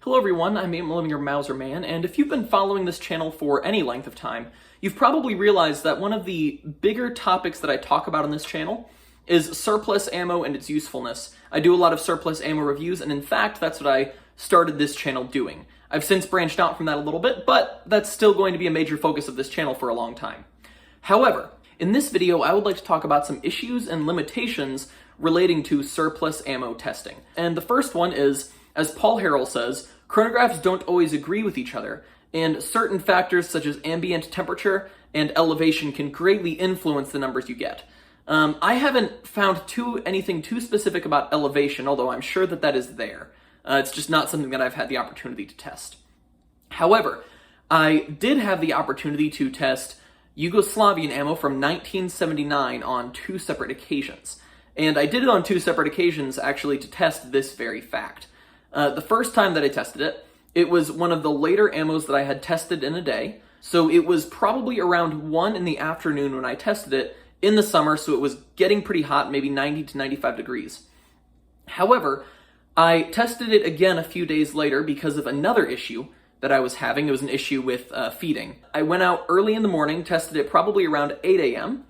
Hello everyone, I'm your Mauser man, and if you've been following this channel for any length of time, you've probably realized that one of the bigger topics that I talk about on this channel is surplus ammo and its usefulness. I do a lot of surplus ammo reviews, and in fact, that's what I started this channel doing. I've since branched out from that a little bit, but that's still going to be a major focus of this channel for a long time. However, in this video, I would like to talk about some issues and limitations relating to surplus ammo testing. And the first one is, as Paul Harrell says, chronographs don't always agree with each other, and certain factors such as ambient temperature and elevation can greatly influence the numbers you get. I haven't found anything too specific about elevation, although I'm sure that is there. It's just not something that I've had the opportunity to test. However, I did have the opportunity to test Yugoslavian ammo from 1979 on two separate occasions. And I did it on two separate occasions, actually, to test this very fact. The first time that I tested it, it was one of the later ammos that I had tested in a day. So it was probably around 1 in the afternoon when I tested it in the summer, so it was getting pretty hot, maybe 90 to 95 degrees. However, I tested it again a few days later because of another issue that I was having. It was an issue with feeding. I went out early in the morning, tested it probably around 8 a.m.,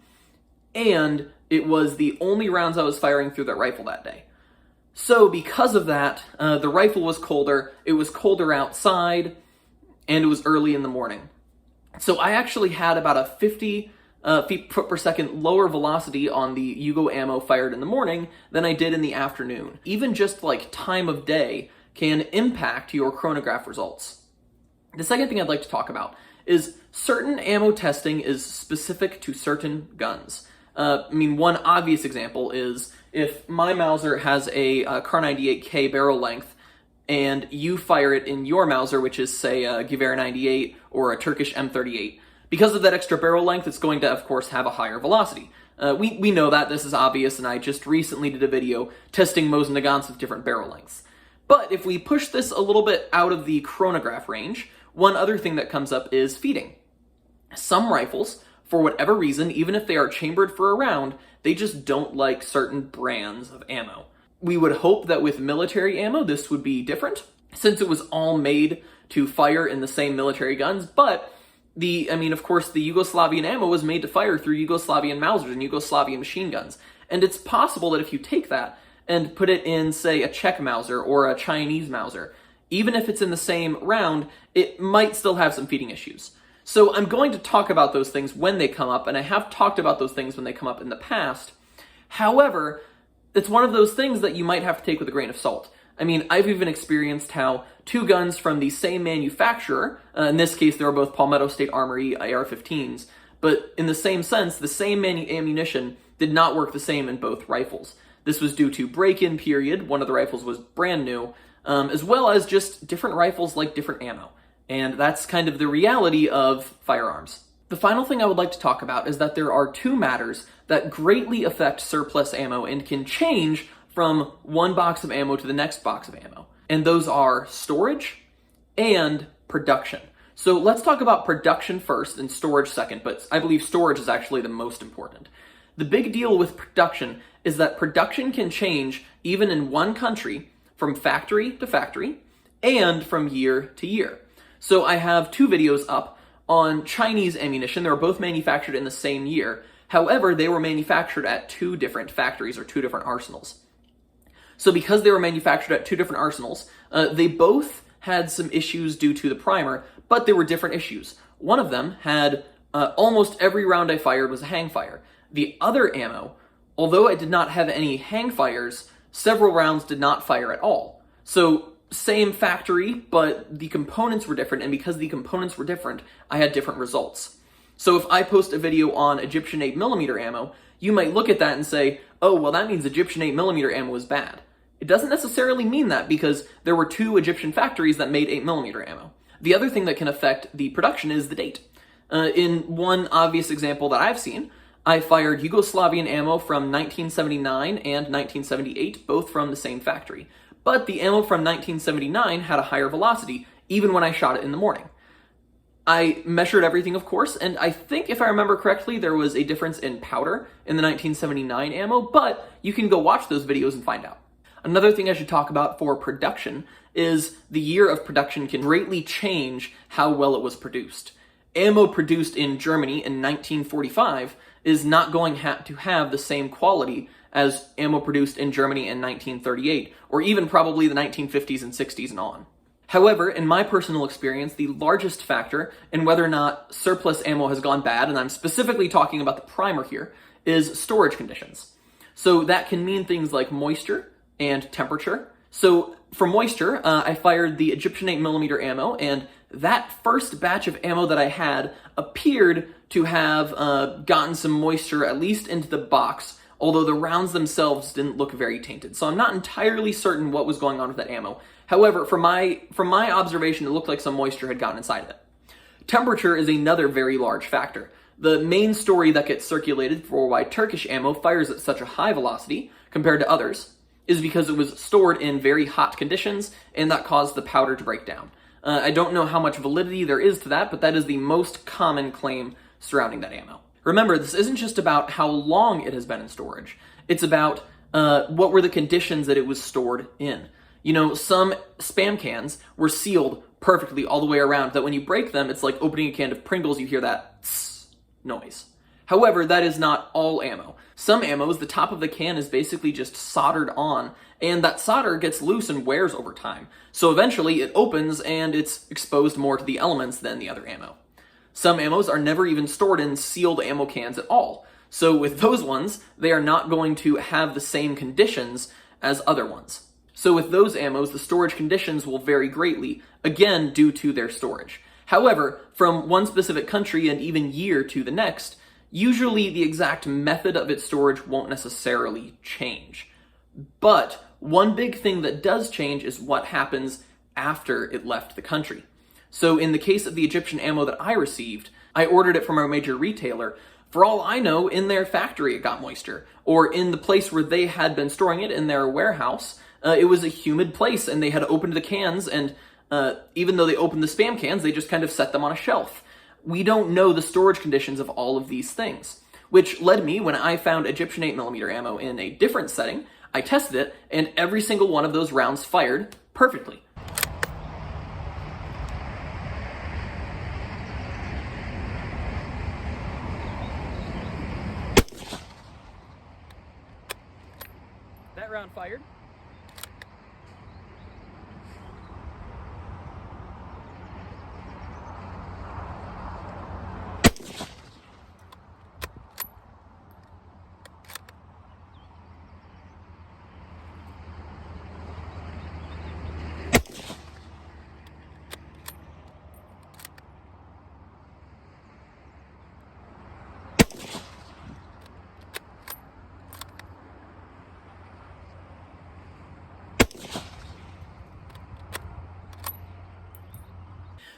and it was the only rounds I was firing through that rifle that day. So because of that, the rifle was colder, it was colder outside, and it was early in the morning. So I actually had about a 50 feet per second lower velocity on the Yugo ammo fired in the morning than I did in the afternoon. Even just like time of day can impact your chronograph results. The second thing I'd like to talk about is certain ammo testing is specific to certain guns. One obvious example is if my Mauser has a Kar 98K barrel length and you fire it in your Mauser, which is say a Gewehr 98 or a Turkish M38, because of that extra barrel length, it's going to, of course, have a higher velocity. We know that, this is obvious, and I just recently did a video testing Mosin Nagants with different barrel lengths. But if we push this a little bit out of the chronograph range, one other thing that comes up is feeding. Some rifles, for whatever reason, even if they are chambered for a round, they just don't like certain brands of ammo. We would hope that with military ammo, this would be different, since it was all made to fire in the same military guns, but of course, the Yugoslavian ammo was made to fire through Yugoslavian Mausers and Yugoslavian machine guns. And it's possible that if you take that and put it in, say, a Czech Mauser or a Chinese Mauser, even if it's in the same round, it might still have some feeding issues. So I'm going to talk about those things when they come up, and I have talked about those things when they come up in the past. However, it's one of those things that you might have to take with a grain of salt. I've even experienced how two guns from the same manufacturer, in this case they were both Palmetto State Armory AR-15s, but in the same sense, the same ammunition did not work the same in both rifles. This was due to break-in period, one of the rifles was brand new, as well as just different rifles like different ammo. And that's kind of the reality of firearms. The final thing I would like to talk about is that there are two matters that greatly affect surplus ammo and can change from one box of ammo to the next box of ammo. And those are storage and production. So let's talk about production first and storage second, but I believe storage is actually the most important. The big deal with production is that production can change even in one country from factory to factory and from year to year. So I have two videos up on Chinese ammunition. They were both manufactured in the same year. However, they were manufactured at two different factories or two different arsenals. So because they were manufactured at two different arsenals, they both had some issues due to the primer, but they were different issues. One of them had almost every round I fired was a hang fire. The other ammo, although it did not have any hang fires, several rounds did not fire at all. So same factory, but the components were different, and because the components were different, I had different results. So if I post a video on Egyptian 8mm ammo, you might look at that and say, oh, well, that means Egyptian 8mm ammo is bad. It doesn't necessarily mean that, because there were two Egyptian factories that made 8mm ammo. The other thing that can affect the production is the date. In one obvious example that I've seen, I fired Yugoslavian ammo from 1979 and 1978, both from the same factory. But the ammo from 1979 had a higher velocity, even when I shot it in the morning. I measured everything, of course, and I think, if I remember correctly, there was a difference in powder in the 1979 ammo, but you can go watch those videos and find out. Another thing I should talk about for production is the year of production can greatly change how well it was produced. Ammo produced in Germany in 1945 is not going to have the same quality as ammo produced in Germany in 1938, or even probably the 1950s and 60s and on. However, in my personal experience, the largest factor in whether or not surplus ammo has gone bad, and I'm specifically talking about the primer here, is storage conditions. So that can mean things like moisture and temperature. So for moisture, I fired the Egyptian 8mm ammo, and that first batch of ammo that I had appeared to have gotten some moisture at least into the box, although the rounds themselves didn't look very tainted. So I'm not entirely certain what was going on with that ammo. However, from my observation, it looked like some moisture had gotten inside of it. Temperature is another very large factor. The main story that gets circulated for why Turkish ammo fires at such a high velocity compared to others is because it was stored in very hot conditions, and that caused the powder to break down. I don't know how much validity there is to that, but that is the most common claim surrounding that ammo. Remember, this isn't just about how long it has been in storage. It's about what were the conditions that it was stored in. You know, some Spam cans were sealed perfectly all the way around, that when you break them, it's like opening a can of Pringles, you hear that tss noise. However, that is not all ammo. Some ammos, the top of the can is basically just soldered on, and that solder gets loose and wears over time. So eventually it opens and it's exposed more to the elements than the other ammo. Some ammos are never even stored in sealed ammo cans at all. So with those ones, they are not going to have the same conditions as other ones. So with those ammos, the storage conditions will vary greatly, again due to their storage. However, from one specific country and even year to the next, usually the exact method of its storage won't necessarily change. But one big thing that does change is what happens after it left the country. So in the case of the Egyptian ammo that I received, I ordered it from a major retailer. For all I know, in their factory it got moisture, or in the place where they had been storing it in their warehouse, it was a humid place and they had opened the cans, and even though they opened the Spam cans, they just kind of set them on a shelf. We don't know the storage conditions of all of these things, which led me, when I found Egyptian 8mm ammo in a different setting, I tested it, and every single one of those rounds fired perfectly. That round fired.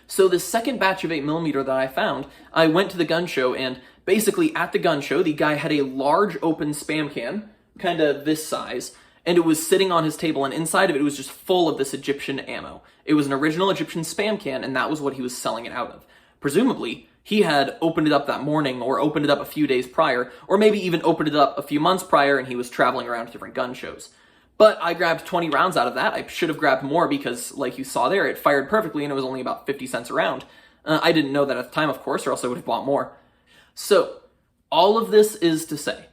So the second batch of 8mm that I found, I went to the gun show, and basically at the gun show, the guy had a large open Spam can, kind of this size, and it was sitting on his table, and inside of it was just full of this Egyptian ammo. It was an original Egyptian Spam can, and that was what he was selling it out of. Presumably, he had opened it up that morning, or opened it up a few days prior, or maybe even opened it up a few months prior, and he was traveling around to different gun shows. But I grabbed 20 rounds out of that. I should have grabbed more because, like you saw there, it fired perfectly and it was only about 50 cents a round. I didn't know that at the time, of course, or else I would have bought more. So, all of this is to say,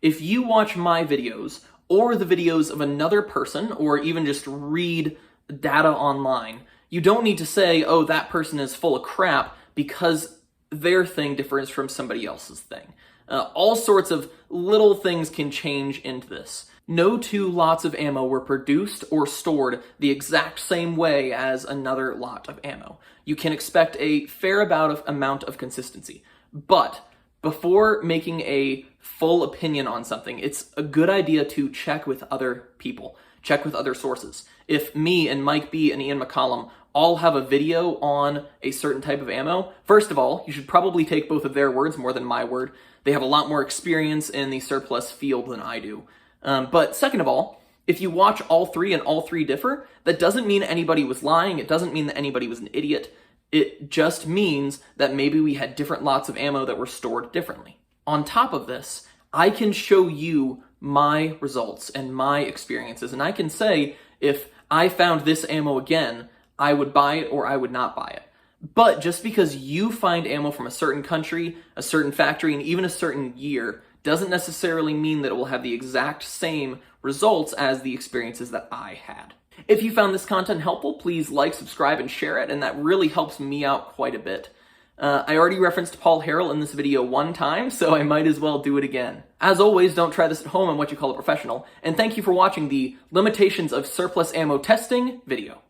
if you watch my videos, or the videos of another person, or even just read data online, you don't need to say, oh, that person is full of crap, because their thing differs from somebody else's thing. All sorts of little things can change into this. No two lots of ammo were produced or stored the exact same way as another lot of ammo. You can expect a fair amount of consistency. But before making a full opinion on something, it's a good idea to check with other people. Check with other sources. If me and Mike B and Ian McCollum all have a video on a certain type of ammo, first of all, you should probably take both of their words more than my word. They have a lot more experience in the surplus field than I do. But second of all, if you watch all three and all three differ, that doesn't mean anybody was lying. It doesn't mean that anybody was an idiot. It just means that maybe we had different lots of ammo that were stored differently. On top of this, I can show you my results and my experiences. And I can say, if I found this ammo again, I would buy it or I would not buy it. But just because you find ammo from a certain country, a certain factory, and even a certain year, doesn't necessarily mean that it will have the exact same results as the experiences that I had. If you found this content helpful, please like, subscribe, and share it, and that really helps me out quite a bit. I already referenced Paul Harrell in this video one time, so I might as well do it again. As always, don't try this at home on what you call a professional, and thank you for watching the Limitations of Surplus Ammo Testing video.